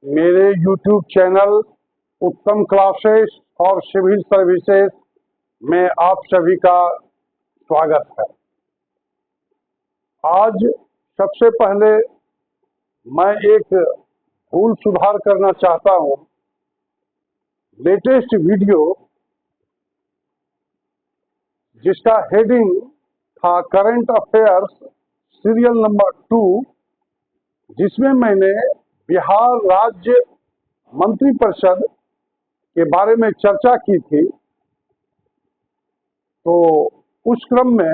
मेरे YouTube channel उत्तम classes और सिविल सर्विसेज में आप सभी का स्वागत है। आज सबसे पहले मैं एक भूल सुधार करना चाहता हूं। लेटेस्ट वीडियो जिसका हेडिंग था करंट अफेयर्स सीरियल नंबर 2, जिसमें मैंने बिहार राज्य मंत्रिपरिषद के बारे में चर्चा की थी, तो उस क्रम में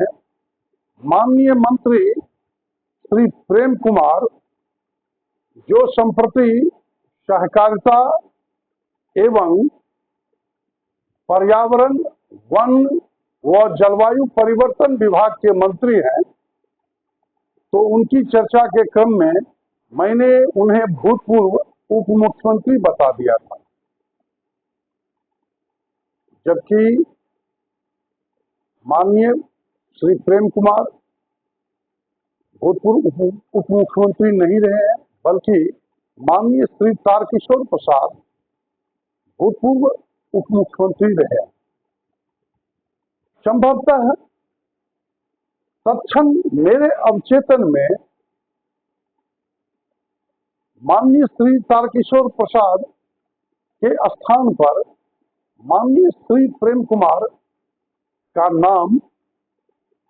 माननीय मंत्री श्री प्रेम कुमार, जो संप्रति सहकारिता एवं पर्यावरण, वन व जलवायु परिवर्तन विभाग के मंत्री हैं, तो उनकी चर्चा के क्रम में मैंने उन्हें भूतपूर्व उप मुख्यमंत्री बता दिया था, जबकि माननीय श्री प्रेम कुमार भूतपूर्व उप मुख्यमंत्री नहीं रहे हैं, बल्कि माननीय श्री तारकिशोर प्रसाद भूतपूर्व उप मुख्यमंत्री रहे हैं। संभवतः तत्क्षण मेरे अवचेतन में माननीय श्री तारकिशोर प्रसाद के स्थान पर माननीय श्री प्रेम कुमार का नाम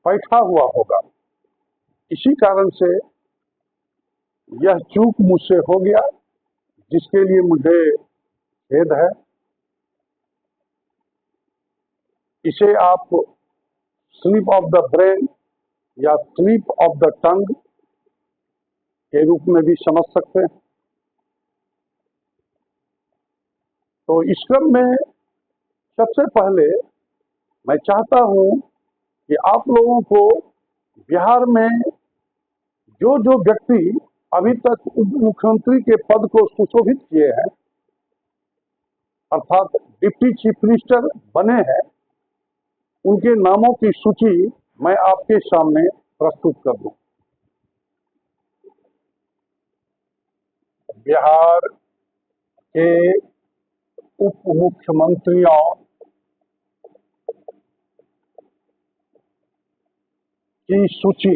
बैठा हुआ होगा। इसी कारण से यह चूक मुझसे हो गया, जिसके लिए मुझे खेद है। इसे आप स्लिप ऑफ द ब्रेन या स्लिप ऑफ द टंग के रूप में भी समझ सकते हैं। तो इस क्रम में सबसे पहले मैं चाहता हूं कि आप लोगों को बिहार में जो जो व्यक्ति अभी तक उप मुख्यमंत्री के पद को सुशोभित किए हैं, अर्थात डिप्टी चीफ मिनिस्टर बने हैं, उनके नामों की सूची मैं आपके सामने प्रस्तुत कर दूं। बिहार के उप मुख्यमंत्रियों की सूची।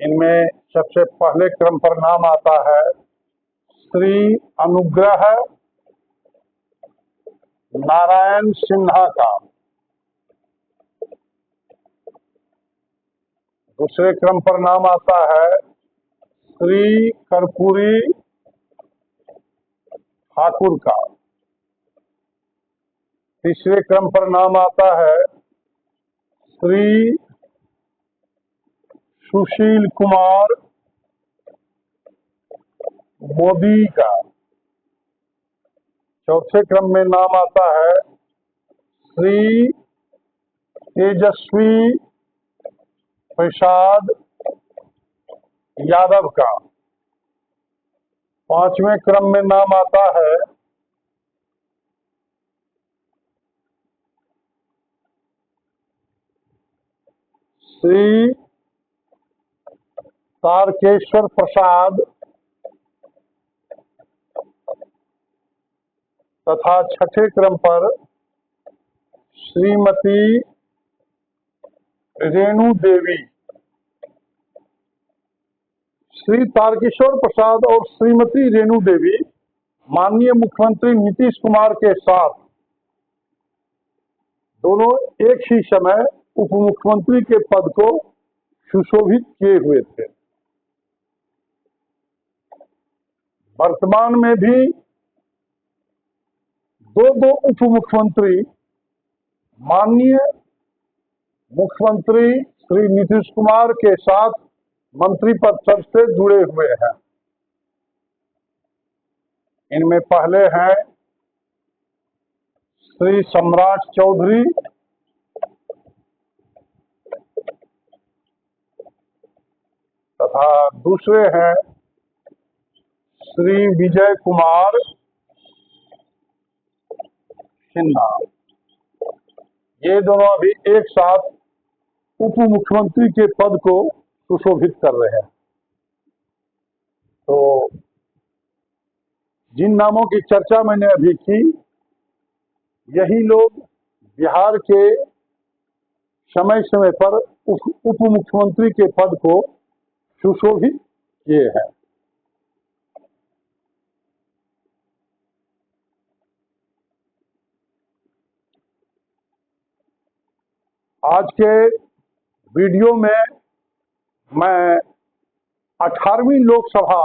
इनमें सबसे पहले क्रम पर नाम आता है श्री अनुग्रह नारायण सिन्हा का। दूसरे क्रम पर नाम आता है श्री कर्पूरी ठाकुर का। तीसरे क्रम पर नाम आता है श्री सुशील कुमार मोदी का। चौथे क्रम में नाम आता है श्री तेजस्वी प्रसाद यादव का। पांचवें क्रम में नाम आता है श्री तारकेश्वर प्रसाद तथा छठे क्रम पर श्रीमती रेणु देवी। श्री तारकिशोर प्रसाद और श्रीमती रेणु देवी माननीय मुख्यमंत्री नीतीश कुमार के साथ दोनों एक ही समय उप मुख्यमंत्री के पद को सुशोभित किए हुए थे। वर्तमान में भी दो उप मुख्यमंत्री माननीय मुख्यमंत्री श्री नीतीश कुमार के साथ मंत्री पद से जुड़े हुए हैं। इनमें पहले हैं श्री सम्राट चौधरी, तथा दूसरे हैं श्री विजय कुमार सिन्हा। ये दोनों अभी एक साथ उप मुख्यमंत्री के पद को सुशोभित कर रहे हैं। तो जिन नामों की चर्चा मैंने अभी की, यही लोग बिहार के समय समय पर उप मुख्यमंत्री के पद को सुशोभित किए हैं। आज के वीडियो में मैं 18वीं लोकसभा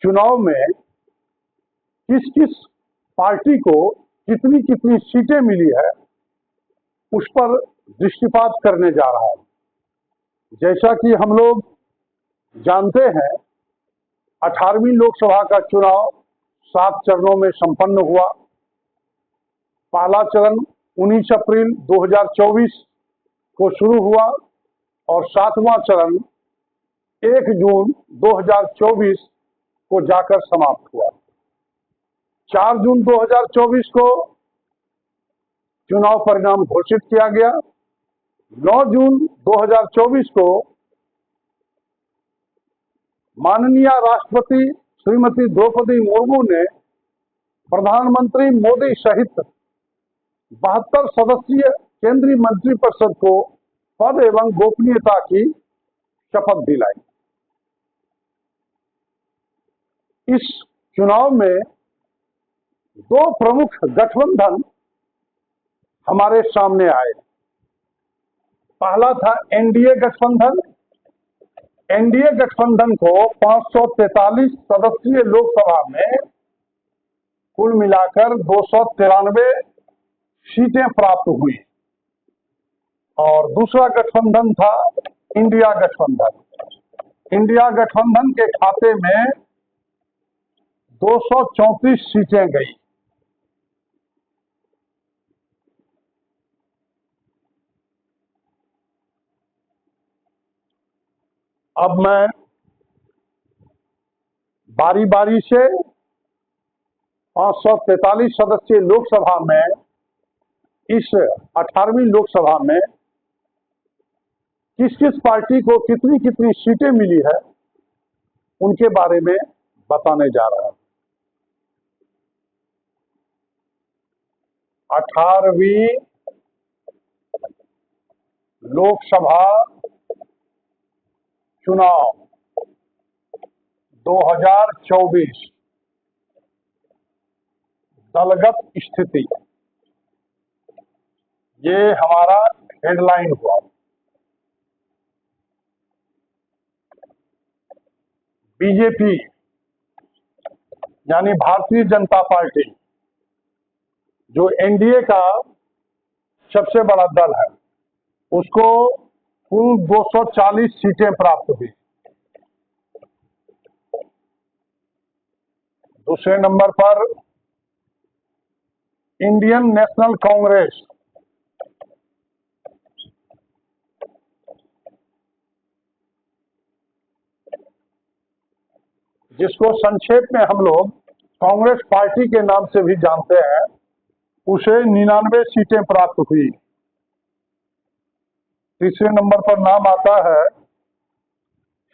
चुनाव में किस किस पार्टी को कितनी कितनी सीटें मिली है उस पर दृष्टिपात करने जा रहा हूं। जैसा कि हम लोग जानते हैं, 18वीं लोकसभा का चुनाव 7 चरणों में संपन्न हुआ। पहला चरण 19 अप्रैल 2024 को शुरू हुआ और 7वां चरण 1 जून 2024 को जाकर समाप्त हुआ। 4 जून 2024 को चुनाव परिणाम घोषित किया गया। 9 जून 2024 को माननीय राष्ट्रपति श्रीमती द्रौपदी मुर्मू ने प्रधानमंत्री मोदी सहित 72 सदस्यीय केंद्रीय मंत्रिपरिषद को पद एवं गोपनीयता की शपथ दिलाई। इस चुनाव में 2 प्रमुख गठबंधन हमारे सामने आए। पहला था एनडीए गठबंधन। एनडीए गठबंधन को 543 सदस्यीय लोकसभा में कुल मिलाकर 293 सीटें प्राप्त हुई। और दूसरा गठबंधन था इंडिया गठबंधन। इंडिया गठबंधन के खाते में 234 सीटें गई। अब मैं बारी बारी से 543 सदस्यीय लोकसभा में इस 18वीं लोकसभा में किस किस पार्टी को कितनी कितनी सीटें मिली है उनके बारे में बताने जा रहा हूं। 18वीं लोकसभा चुनाव 2024 दलगत स्थिति, ये हमारा हेडलाइन हुआ। बीजेपी यानी भारतीय जनता पार्टी जो एनडीए का सबसे बड़ा दल है, उसको कुल 240 सीटें प्राप्त हुई। दूसरे नंबर पर इंडियन नेशनल कांग्रेस, जिसको संक्षेप में हम लोग कांग्रेस पार्टी के नाम से भी जानते हैं, उसे 99 सीटें प्राप्त हुई। तीसरे नंबर पर नाम आता है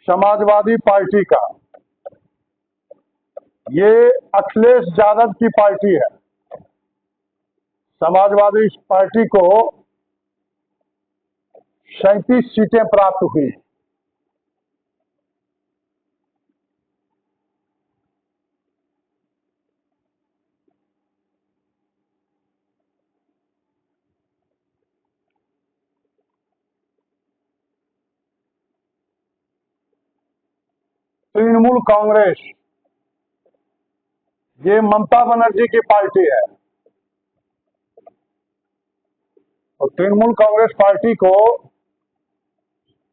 समाजवादी पार्टी का। ये अखिलेश यादव की पार्टी है। समाजवादी पार्टी को 37 सीटें प्राप्त हुई। तृणमूल कांग्रेस, ये ममता बनर्जी की पार्टी है और तृणमूल कांग्रेस पार्टी को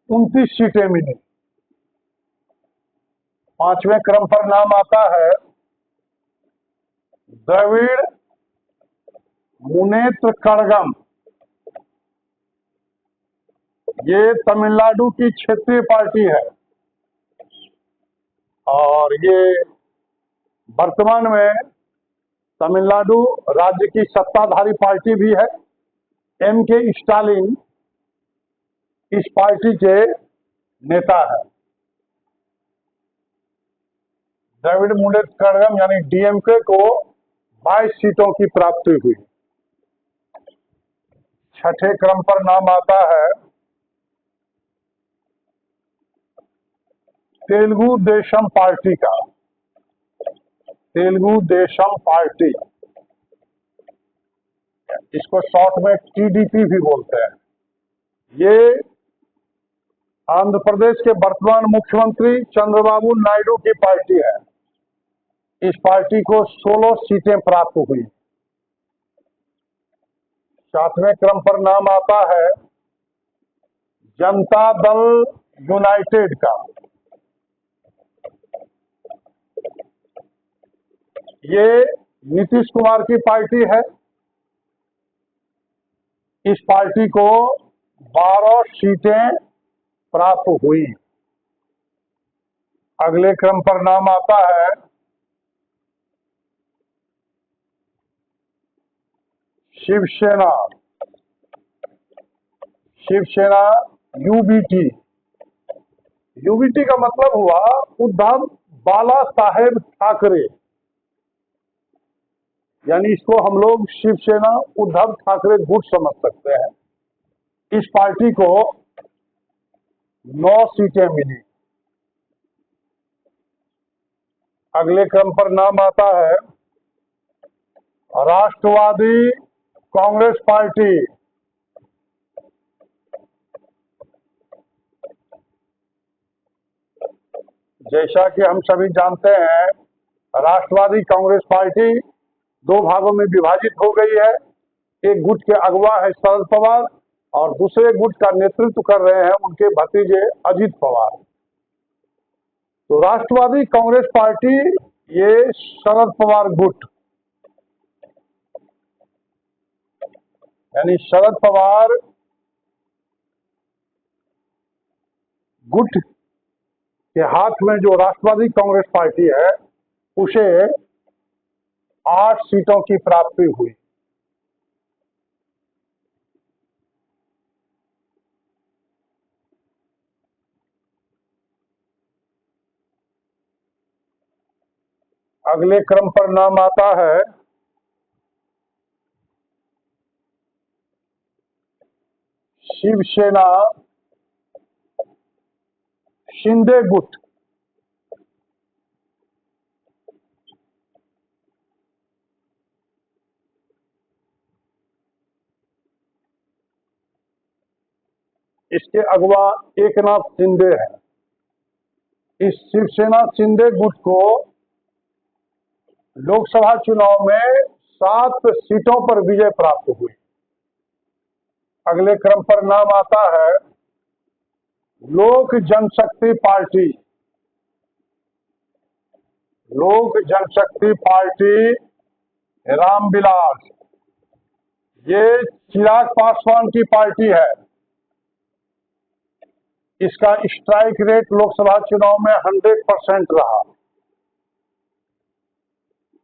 29 सीटें मिली। 5वें क्रम पर नाम आता है द्रविड़ मुनेत्र कड़गम। ये तमिलनाडु की क्षेत्रीय पार्टी है और ये वर्तमान में तमिलनाडु राज्य की सत्ताधारी पार्टी भी है। एम के स्टालिन इस पार्टी के नेता है। द्रविड़ मुनेत्र कड़गम यानी डीएमके को 22 सीटों की प्राप्ति हुई। छठे क्रम पर नाम आता है तेलुगु देशम पार्टी का। तेलुगु देशम पार्टी, इसको शॉर्ट में टीडीपी भी बोलते हैं। ये आंध्र प्रदेश के वर्तमान मुख्यमंत्री चंद्रबाबू नायडू की पार्टी है। इस पार्टी को 16 सीटें प्राप्त हुई। सातवें क्रम पर नाम आता है जनता दल यूनाइटेड का। ये नीतीश कुमार की पार्टी है। इस पार्टी को 12 सीटें प्राप्त हुई। अगले क्रम पर नाम आता है शिवसेना। शिवसेना यूबीटी। यूबीटी का मतलब हुआ उद्धव बाला साहेब ठाकरे, यानी इसको हम लोग शिवसेना उद्धव ठाकरे गुट समझ सकते हैं। इस पार्टी को 9 सीटें मिली। अगले क्रम पर नाम आता है राष्ट्रवादी कांग्रेस पार्टी। जैसा कि हम सभी जानते हैं, राष्ट्रवादी कांग्रेस पार्टी 2 भागों में विभाजित हो गई है। एक गुट के अगुवा है शरद पवार और दूसरे गुट का नेतृत्व कर रहे हैं उनके भतीजे अजित पवार। तो राष्ट्रवादी कांग्रेस पार्टी ये शरद पवार गुट, यानी शरद पवार गुट के हाथ में जो राष्ट्रवादी कांग्रेस पार्टी है उसे 8 सीटों की प्राप्ति हुई। अगले क्रम पर नाम आता है शिवसेना शिंदे गुट। इसके अगुवा एकनाथ शिंदे हैं। इस शिवसेना शिंदे गुट को लोकसभा चुनाव में 7 सीटों पर विजय प्राप्त हुई। अगले क्रम पर नाम आता है लोक जनशक्ति पार्टी। लोक जनशक्ति पार्टी रामविलास, ये चिराग पासवान की पार्टी है। इसका स्ट्राइक रेट लोकसभा चुनाव में 100% रहा।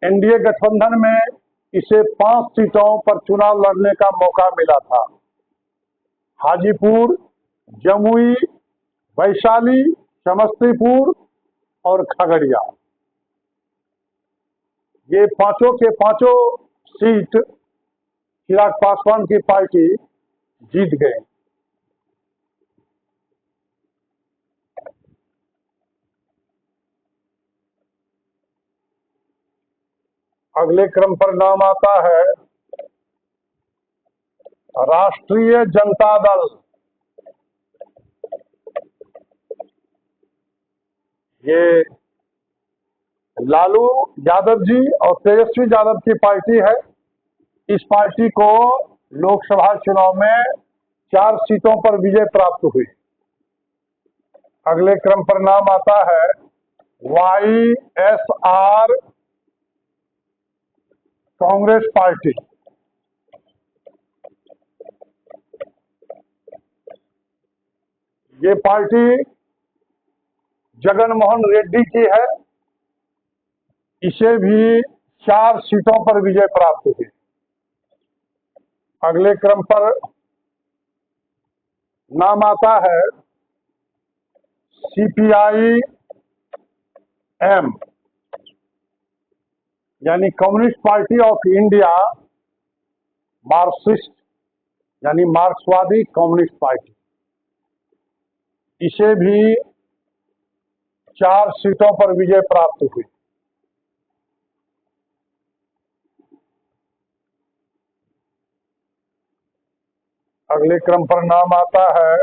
एनडीए गठबंधन में इसे 5 सीटों पर चुनाव लड़ने का मौका मिला था। हाजीपुर, जमुई, वैशाली, समस्तीपुर और खगड़िया, ये पांचों के पांचों सीट चिराग पासवान की पार्टी जीत गए। अगले क्रम पर नाम आता है राष्ट्रीय जनता दल। ये लालू यादव जी और तेजस्वी यादव की पार्टी है। इस पार्टी को लोकसभा चुनाव में 4 सीटों पर विजय प्राप्त हुई। अगले क्रम पर नाम आता है वाईएसआर कांग्रेस पार्टी। ये पार्टी जगन मोहन रेड्डी की है। इसे भी 4 सीटों पर विजय प्राप्त हुई। अगले क्रम पर नाम आता है CPI M यानी communist party of India, Marxist यानी मार्क्सवादी कम्युनिस्ट पार्टी, इसे भी 4 सीटों पर विजय प्राप्त हुई। अगले क्रम पर नाम आता है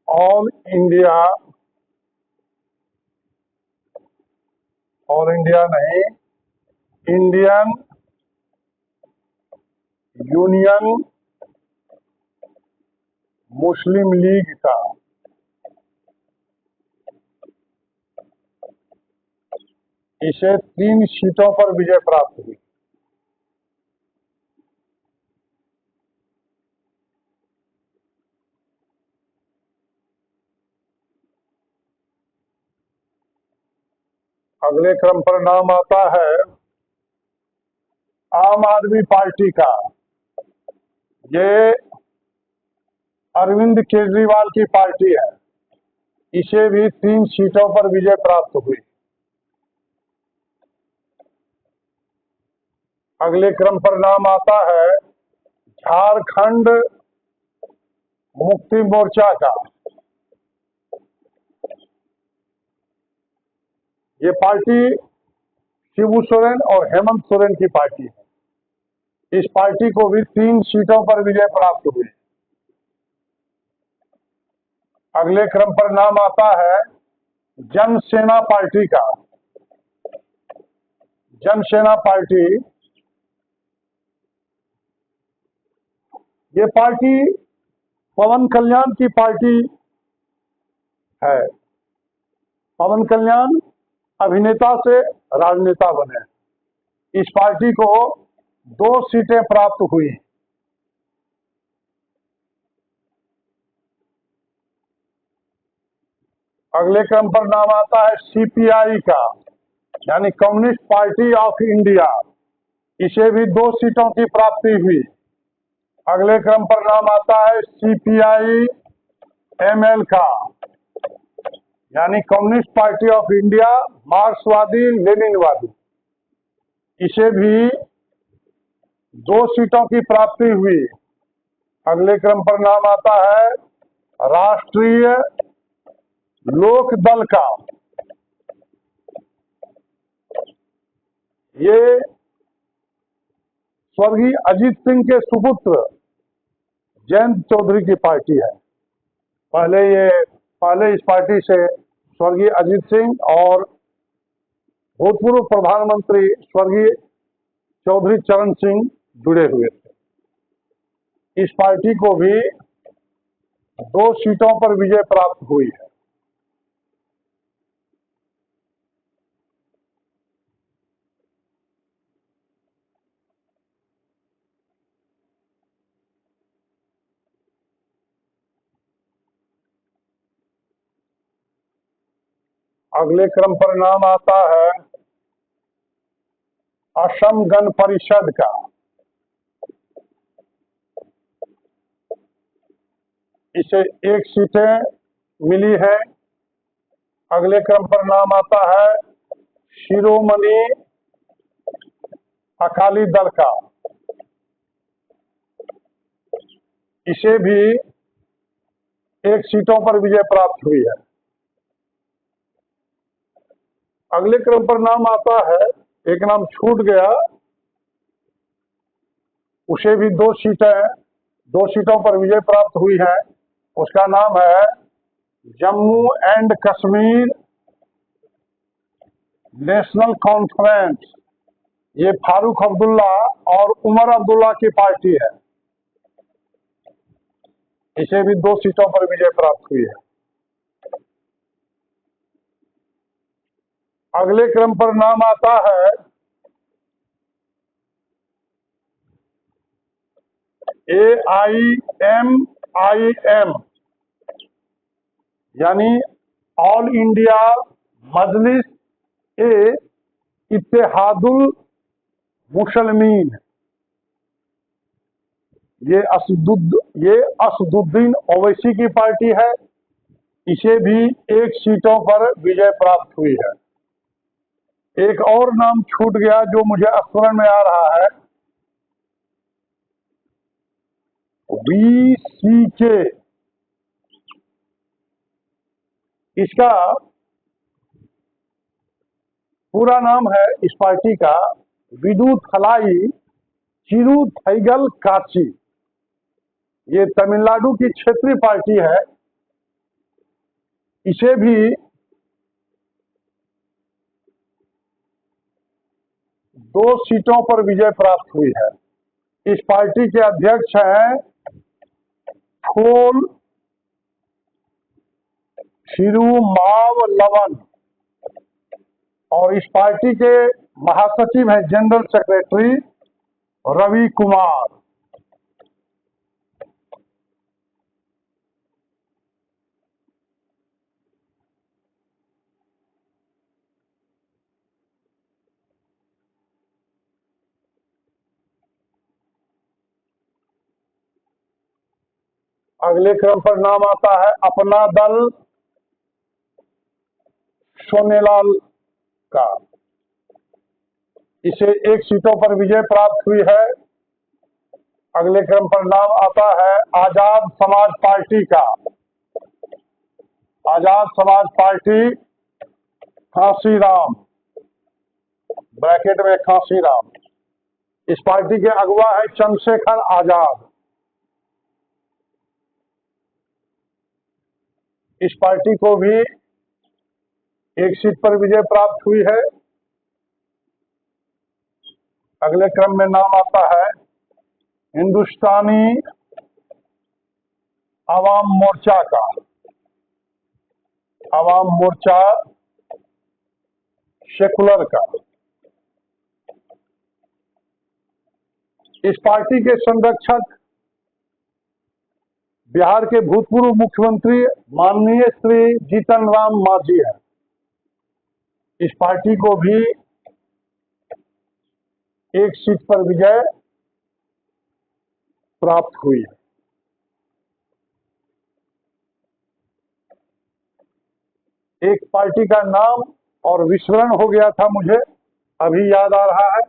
ऑल इंडिया नहीं, इंडियन यूनियन मुस्लिम लीग का। इसे 3 सीटों पर विजय प्राप्त हुई। अगले क्रम पर नाम आता है आम आदमी पार्टी का। ये अरविंद केजरीवाल की पार्टी है। इसे भी 3 सीटों पर विजय प्राप्त हुई। अगले क्रम पर नाम आता है झारखंड मुक्ति मोर्चा का। ये पार्टी शिबू सोरेन और हेमंत सोरेन की पार्टी है। इस पार्टी को भी 3 सीटों पर विजय प्राप्त हुई। अगले क्रम पर नाम आता है जनसेना पार्टी का। जनसेना पार्टी, ये पार्टी पवन कल्याण की पार्टी है। पवन कल्याण अभिनेता से राजनेता बने। इस पार्टी को 2 सीटें प्राप्त हुई। अगले क्रम पर नाम आता है CPI का, यानी कम्युनिस्ट पार्टी ऑफ इंडिया। इसे भी 2 सीटों की प्राप्ति हुई। अगले क्रम पर नाम आता है CPI ML का, यानी कम्युनिस्ट पार्टी ऑफ इंडिया मार्क्सवादी लेनिनवादी। इसे भी 2 सीटों की प्राप्ति हुई। अगले क्रम पर नाम आता है राष्ट्रीय लोक दल का। ये स्वर्गीय अजीत सिंह के सुपुत्र जयंत चौधरी की पार्टी है। पहले इस पार्टी से स्वर्गीय अजीत सिंह और भूतपूर्व प्रधानमंत्री स्वर्गीय चौधरी चरण सिंह जुड़े हुए थे। इस पार्टी को भी 2 सीटों पर विजय प्राप्त हुई है। अगले क्रम पर नाम आता है असम गण परिषद का। इसे 1 सीटें मिली है। अगले क्रम पर नाम आता है शिरोमणि अकाली दल का। इसे भी 1 सीटों पर विजय प्राप्त हुई है। अगले क्रम पर नाम आता है, एक नाम छूट गया, उसे भी 2 सीटों पर विजय प्राप्त हुई है। उसका नाम है Jammu and Kashmir national conference. ये फारूक अब्दुल्ला और उमर अब्दुल्ला की पार्टी है। इसे भी 2 सीटों पर विजय प्राप्त हुई है। अगले क्रम पर नाम आता है AIMIM, यानी ऑल इंडिया मजलिस ए इत्तेहादुल मुसलमीन। ये असदुद्दीन ओवैसी की पार्टी है। इसे भी 1 सीटों पर विजय प्राप्त हुई है। एक और नाम छूट गया जो मुझे स्मरण में आ रहा है, VCK। इसका पूरा नाम है इस पार्टी का विदु थलाई चिरू थैगल काची। ये तमिलनाडु की क्षेत्रीय पार्टी है। इसे भी 2 सीटों पर विजय प्राप्त हुई है। इस पार्टी के अध्यक्ष हैं खोल थिरुमावलवन और इस पार्टी के महासचिव हैं जनरल सेक्रेटरी रवि कुमार। अगले क्रम पर नाम आता है अपना दल सोनेलाल का। इसे 1 सीटों पर विजय प्राप्त हुई है। अगले क्रम पर नाम आता है आजाद समाज पार्टी का। आजाद समाज पार्टी कांशीराम, ब्रैकेट में कांशीराम। इस पार्टी के अगुवा है चंद्रशेखर आजाद। इस पार्टी को भी 1 सीट पर विजय प्राप्त हुई है। अगले क्रम में नाम आता है हिंदुस्तानी आवाम मोर्चा का। आवाम मोर्चा सेकुलर का। इस पार्टी के संरक्षक बिहार के भूतपूर्व मुख्यमंत्री माननीय श्री जीतन राम मांझी है। इस पार्टी को भी 1 सीट पर विजय प्राप्त हुई है। एक पार्टी का नाम और विस्मरण हो गया था, मुझे अभी याद आ रहा है।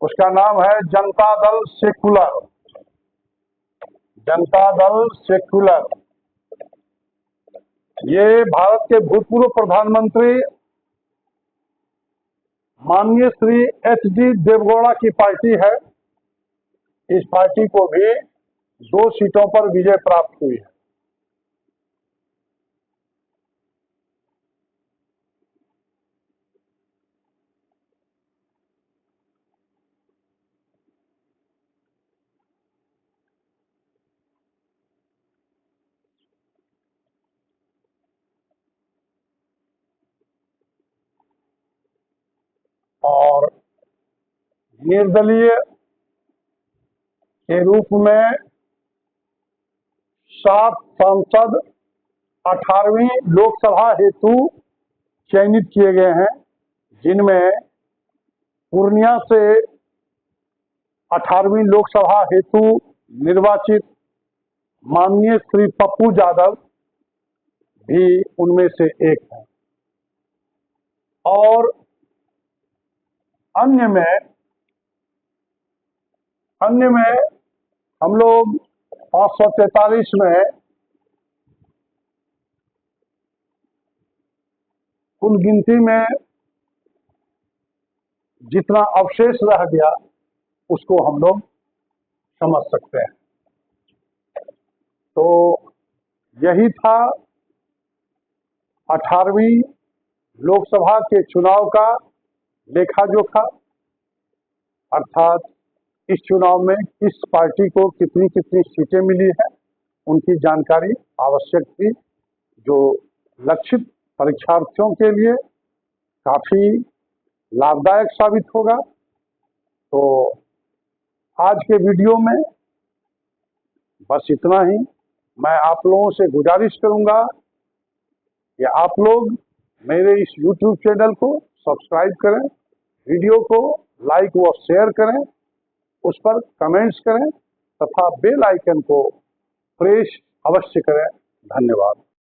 उसका नाम है जनता दल सेकुलर। जनता दल सेकुलर। ये भारत के भूतपूर्व प्रधानमंत्री माननीय श्री HD देवगौड़ा की पार्टी है। इस पार्टी को भी 2 सीटों पर विजय प्राप्त हुई है। और निर्दलीय के रूप में 7 सांसद 18वीं लोकसभा हेतु चयनित किए गए हैं, जिनमें पूर्णिया से 18वीं लोकसभा हेतु निर्वाचित माननीय श्री पप्पू यादव भी उनमें से एक हैं। और अन्य में हम लोग 543 में कुल गिनती में जितना अवशेष रह गया उसको हम लोग समझ सकते हैं। तो यही था 18वीं लोकसभा के चुनाव का लेखा जोखा, अर्थात इस चुनाव में किस पार्टी को कितनी कितनी सीटें मिली है, उनकी जानकारी आवश्यक थी, जो लक्षित परीक्षार्थियों के लिए काफी लाभदायक साबित होगा। तो आज के वीडियो में बस इतना ही। मैं आप लोगों से गुजारिश करूंगा कि आप लोग मेरे इस YouTube चैनल को सब्सक्राइब करें, वीडियो को लाइक व शेयर करें, उस पर कमेंट्स करें, तथा बेल आइकन को प्रेस अवश्य करें। धन्यवाद।